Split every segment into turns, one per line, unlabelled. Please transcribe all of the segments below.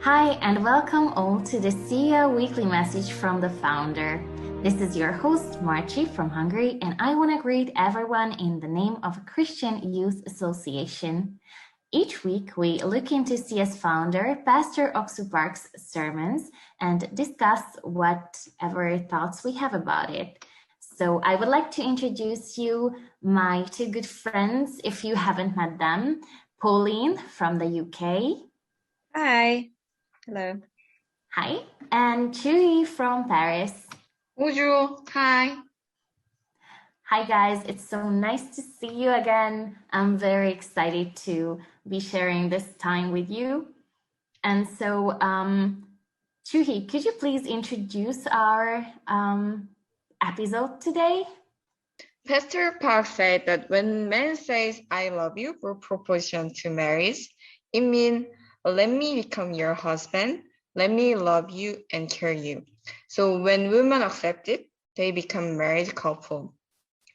Hi, and welcome all to the CEO Weekly Message from the Founder. This is your host, Marci from Hungary, and I want to greet everyone in the name of a Christian Youth Association. Each week, we look into CS founder, Pastor Ock Soo Park's sermons and discuss whatever thoughts we have about it. So I would like to introduce you my two good friends, if you haven't met them, Pauline from the UK.
Hi. Hello.
Hi. And Chewy from Paris.
Bonjour. Hi.
Hi guys, it's so nice to see you again. I'm very excited to be sharing this time with you. And so, Chuhi, could you please introduce our episode today?
Pastor Park said that when man says, I love you for proposition to marriage, it means, let me become your husband, let me love you and carry you. So when women accept it, they become married couple.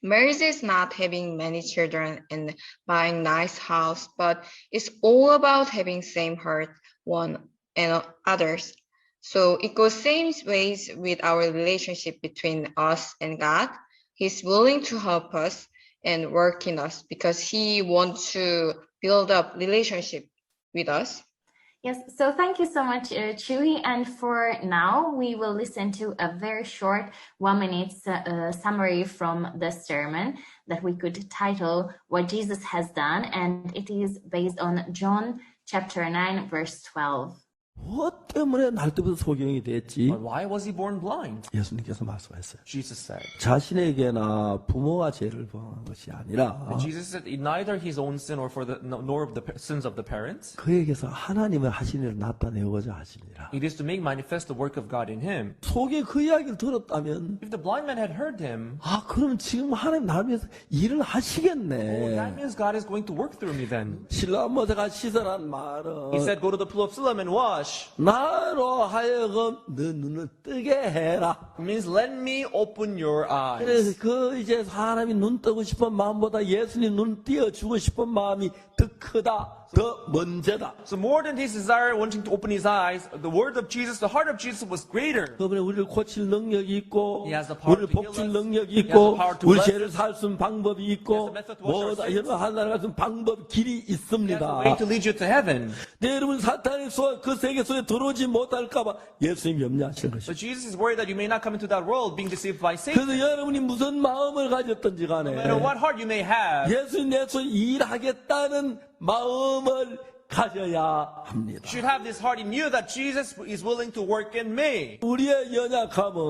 Marriage is not having many children and buying nice house, but it's all about having same heart, one and others. So it goes same ways with our relationship between us and God. He's willing to help us and work in us because he wants to build up relationship with us.
Yes, so thank you so much, Chewy. And for now, we will listen to a very short 1 minute summary from the sermon that we could title What Jesus Has Done. And it is based on John chapter 9, verse 12.
무엇 때문에 날 때부터 소경이 됐지?
But why was he born blind?
예수님께서 말씀하셨어요.
Jesus said.
자신에게나 부모가 죄를 범한 것이 아니라
And Jesus said, neither his own sin nor of the sins of the parents.
그에게서 하나님의 하신 일을 나타내고자 하십니다.
It is to make manifest the work of God in him.
속에 그 이야기를 들었다면
If the blind man had heard him,
그럼 지금 하나님 나를 위해서 일을 하시겠네.
that means God is going to work through me then.
실로암 못에가 씻으란 말은
He said, go to the pool of Siloam and wash.
나로 하여금 너 눈을 뜨게 해라.
It means let me open your eyes.
그래서 그 이제 사람이 눈 뜨고 싶은 마음보다 예수님 눈 띄어주고 싶은 마음이 더 크다. 더 먼저다.
So more than his desire wanting to open his eyes, the word of Jesus, the heart of Jesus was greater.
그분이 우리를 고칠 능력이 있고
He has the power
우리를
to heal
복줄
us.
능력이
He has
있고
the power to
우리
bless
죄를 살 수 있는 방법이 있고
He has the method to wash our
뭐다
sins.
여러 하나님 같은 방법 길이
He has a
있습니다.
way to lead you to heaven.
네, 여러분 사탄의 그 세계 속에 들어오지 못할까봐 예수님 염려하시는 것입니다.
But Jesus is worried that you may not come into that world being deceived by Satan.
그래서 여러분이 무슨 마음을 가졌든지 간에
No matter what heart you may have,
예수님 내서 일하겠다는 마음을 가져야 합니다.
you should have this heart in you that Jesus is willing to work in me.
우리의 연약함은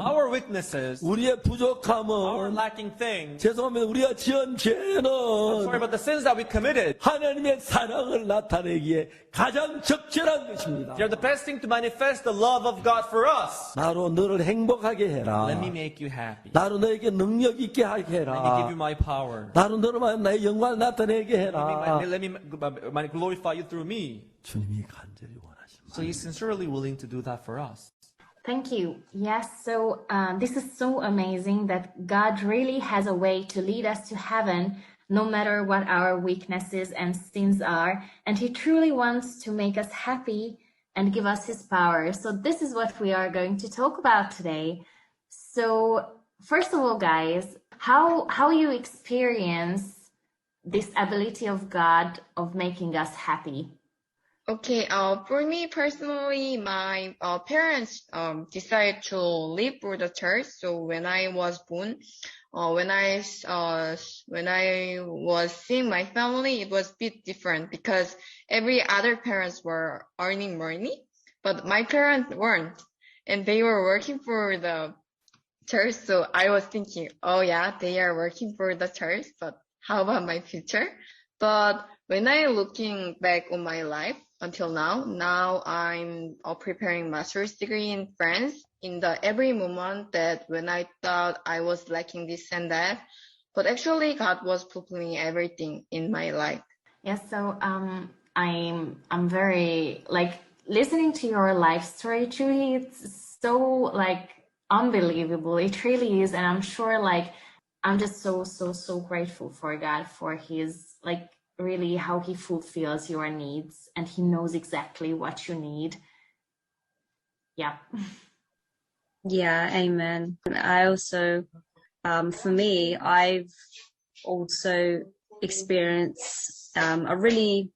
Our weaknesses,
우리의
our
부족함은
lacking things,
죄송합니다. 우리가 지은 죄는
sorry about the sins that we committed.
하나님의 사랑을 나타내기에 가장 적절한 것입니다.
They're the best thing to manifest the love of God for us.
나로 너를 행복하게 해라.
Let me make you happy.
나로 너에게 능력 있게 하게
Let me give
해라.
you my power.
나로 너로 말하면 나의 영광을 나타내게 해라.
Let me glorify you through me.
주님이 간절히 원하십니다.
So he's sincerely willing to do that for us.
Thank you. Yes, so this is so amazing that God really has a way to lead us to heaven no matter what our weaknesses and sins are. And he truly wants to make us happy and give us his power. So this is what we are going to talk about today. So first of all, guys, how you experience this ability of God of making us happy?
Okay, for me personally, my parents decided to leave for the church. So when I was born, when I was seeing my family, it was a bit different because every other parents were earning money, but my parents weren't, and they were working for the church. So I was thinking, oh yeah, they are working for the church, but how about my future? But when I looking back on my life until now I'm preparing master's degree in France. In the every moment that when I thought I was lacking this and that, but actually God was fulfilling everything in my life.
Yes, so I'm very listening to your life story, Chewy. It's so unbelievable. It really is, and I'm sure I'm just so grateful for God for his really how he fulfills your needs, and he knows exactly what you need. Yeah.
Yeah, amen. And I also, for me, I've also experienced a really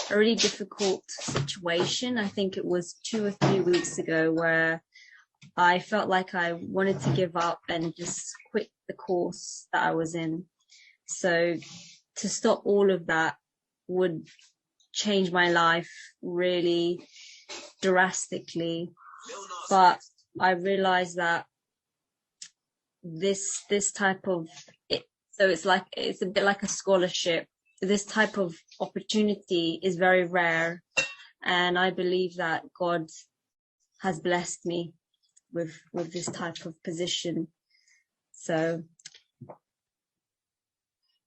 difficult situation. I think it was 2 or 3 weeks ago where I felt like I wanted to give up and just quit the course that I was in. So to stop all of that would change my life really drastically. But I realized that this type of it, so it's a bit like a scholarship. This type of opportunity is very rare, and I believe that God has blessed me with this type of position. So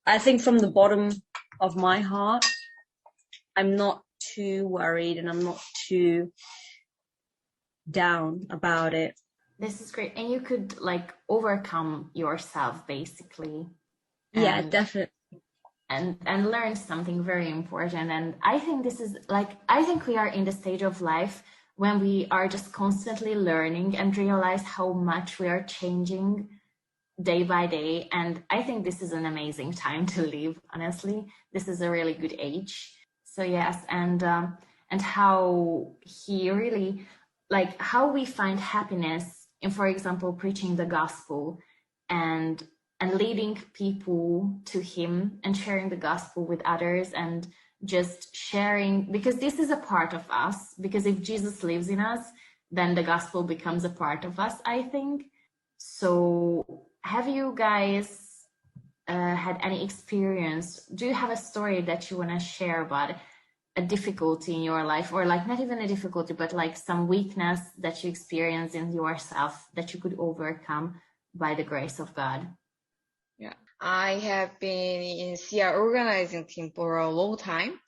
I think from the bottom of my heart, I'm not too worried and I'm not too down about it.
This is great. And you could like overcome yourself basically.
Yeah, definitely.
And learn something very important. And I think this is like, I think we are in the stage of life when we are just constantly learning and realize how much we are changing day by day. And I think this is an amazing time to live, honestly. This is a really good age. So yes, and how he really, like how we find happiness in, for example, preaching the gospel and leading people to him and sharing the gospel with others and just sharing, because this is a part of us, because if Jesus lives in us, then the gospel becomes a part of us, I think. So have you guys had any experience? Do you have a story that you want to share about a difficulty in your life, or like not even a difficulty, but like some weakness that you experience in yourself that you could overcome by the grace of God?
Yeah, I have been in SIA organizing team for a long time,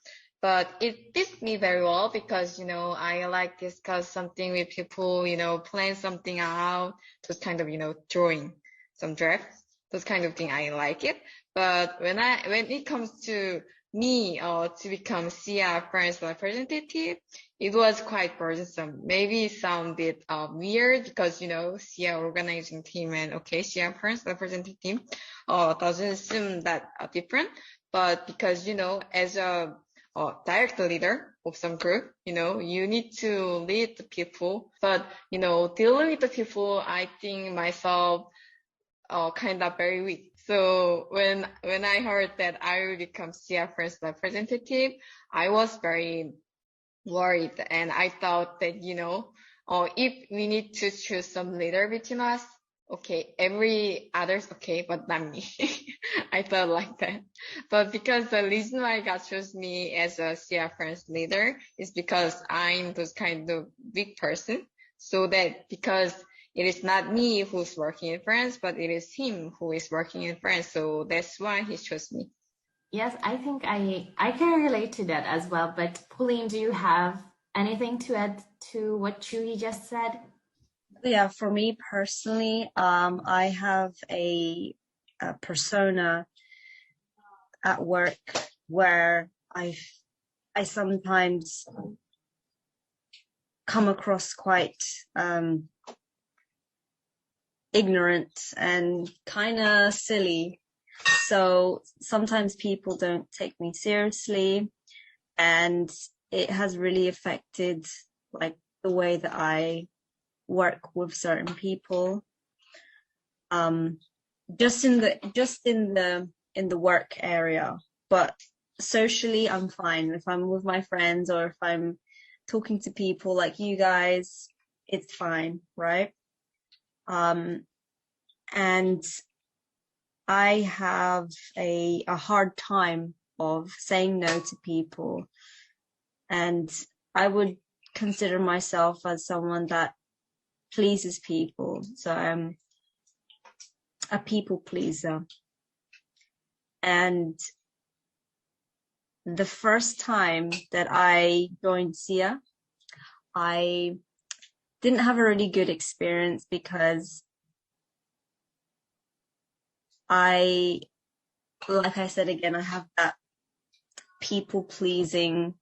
but it fits me very well because, I like discuss something with people, plan something out, those kind of, drawing some drafts, those kind of thing. I like it. But when it comes to me, to become SIA French representative, it was quite burdensome. Maybe sound a bit weird because, SIA organizing team and SIA French representative team doesn't seem that different. But because, as a direct leader of some group, you need to lead the people. But, dealing with the people, I think myself kind of very weak. So when I heard that I will become SIA French representative, I was very worried, and I thought that, if we need to choose some leader between us, okay, every other's okay, but not me. I thought like that. But because the reason why God chose me as a SIA French leader is because I'm those kind of weak person. So that because it is not me who's working in France, but it is him who is working in France. So that's why he chose me.
Yes, I think I can relate to that as well. But Pauline, do you have anything to add to what Chewy just said?
Yeah, for me personally, I have a persona at work where I sometimes come across quite ignorant and kind of silly. So sometimes people don't take me seriously, and it has really affected like the way that I work with certain people. Just in the work area, but socially I'm fine. If I'm with my friends or if I'm talking to people like you guys, it's fine, right? And I have a hard time of saying no to people, and I would consider myself as someone that pleases people. So I'm a people pleaser. And the first time that I joined SIA, I didn't have a really good experience because like I said again, I have that people pleasing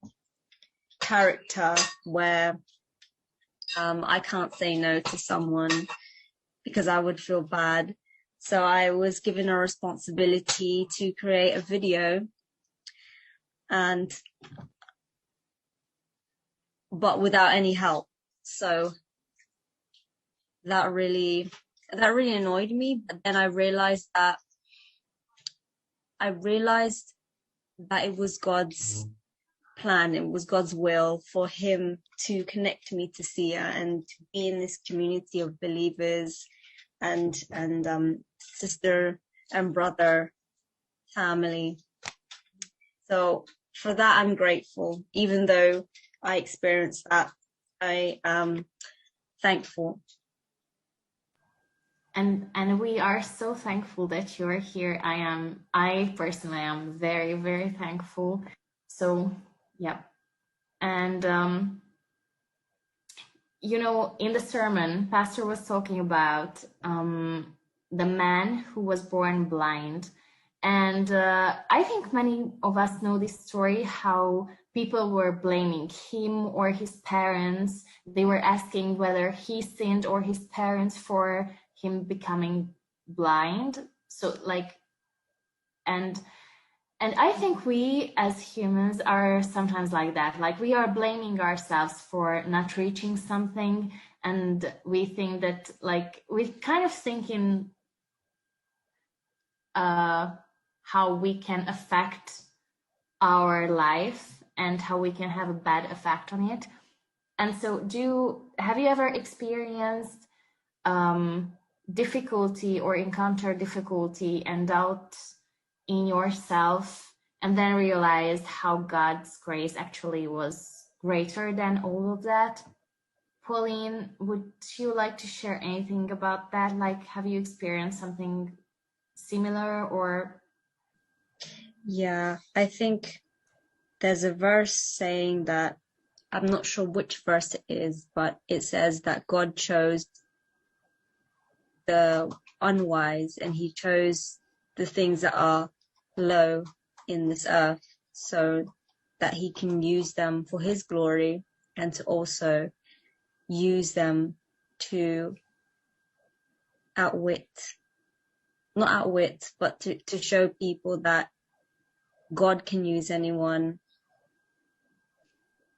character where I can't say no to someone because I would feel bad. So I was given a responsibility to create a video, but without any help. So that really annoyed me. But then I realized that it was God's plan. It was God's will for him to connect me to Sia and to be in this community of believers and sister and brother family. So for that, I'm grateful. Even though I experienced that, I am thankful.
And we are so thankful that you're here. I personally am very, very thankful. So yeah. And you know, in the sermon, Pastor was talking about the man who was born blind. And I think many of us know this story, how people were blaming him or his parents. They were asking whether he sinned or his parents for him becoming blind. So like, and I think we as humans are sometimes like that. Like we are blaming ourselves for not reaching something. And we think that like, we kind of think in how we can affect our life and how we can have a bad effect on it. And so have you ever experienced difficulty or encountered difficulty and doubt in yourself and then realize how God's grace actually was greater than all of that? Pauline, would you like to share anything about that? Like, have you experienced something similar or?
Yeah, I think there's a verse saying that, I'm not sure which verse it is, but it says that God chose the unwise and he chose the things that are low in this earth so that he can use them for his glory and to also use them to but to show people that God can use anyone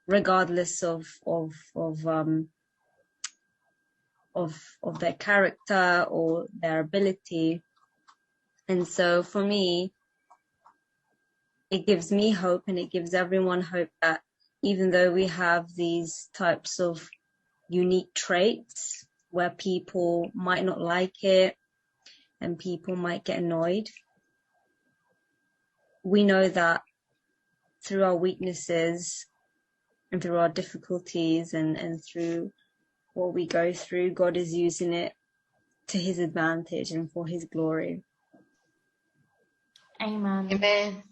regardless of their character or their ability. And so for me, it gives me hope and it gives everyone hope that even though we have these types of unique traits where people might not like it and people might get annoyed, we know that through our weaknesses and through our difficulties and through what we go through, God is using it to his advantage and for his glory.
Amen.
Amen.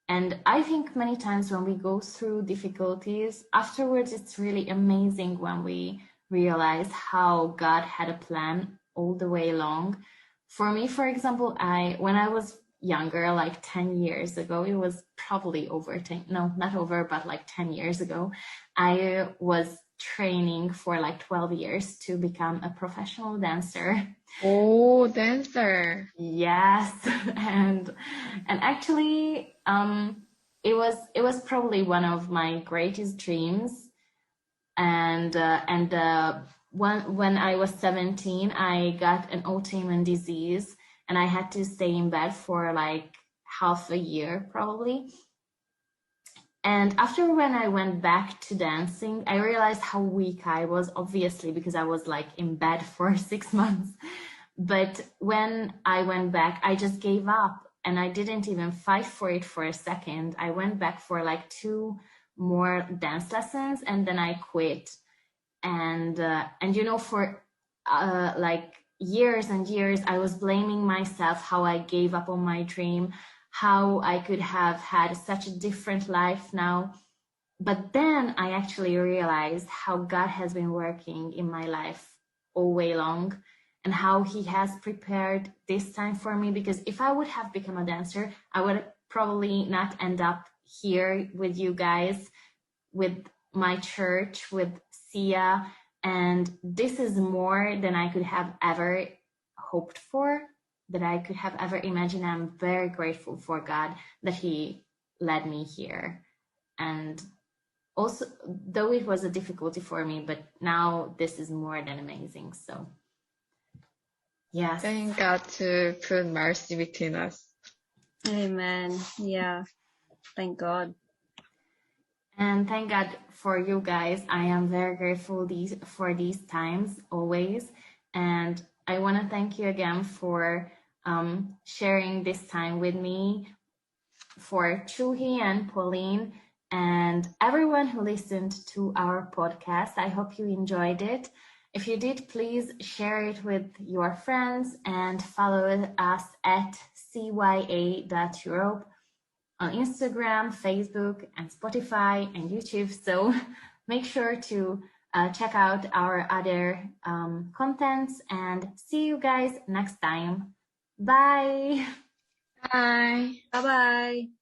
And I think many times when we go through difficulties, afterwards it's really amazing when we realize how God had a plan all the way along. For me, for example, when I was younger, like 10 years ago, it was probably over 10, no, not over, but like 10 years ago, I was training for like 12 years to become a professional dancer.
Oh, dancer.
Yes. And actually, it was probably one of my greatest dreams. And when I was 17, I got an autoimmune disease and I had to stay in bed for like half a year probably. And after when I went back to dancing, I realized how weak I was, obviously, because I was like in bed for 6 months. But when I went back, I just gave up and I didn't even fight for it for a second. I went back for like 2 more dance lessons and then I quit. And you know, for like years and years, I was blaming myself how I gave up on my dream, how I could have had such a different life now. But then I actually realized how God has been working in my life all way long and how he has prepared this time for me. Because if I would have become a dancer, I would probably not end up here with you guys, with my church, with Sia, And this is more than I could have ever hoped for, that I could have ever imagined. I'm very grateful for God that He led me here. And also, though it was a difficulty for me, but now this is more than amazing. So, yes.
Thank God to put mercy between us.
Amen. Yeah. Thank God.
And thank God for you guys. I am very grateful for these times always. And I want to thank you again for sharing this time with me, for Chuhi and Pauline and everyone who listened to our podcast. I hope you enjoyed it. If you did, please share it with your friends and follow us at cya.europe on Instagram, Facebook, and Spotify and YouTube. So make sure to check out our other contents, and see you guys next time. Bye.
Bye.
Bye-bye.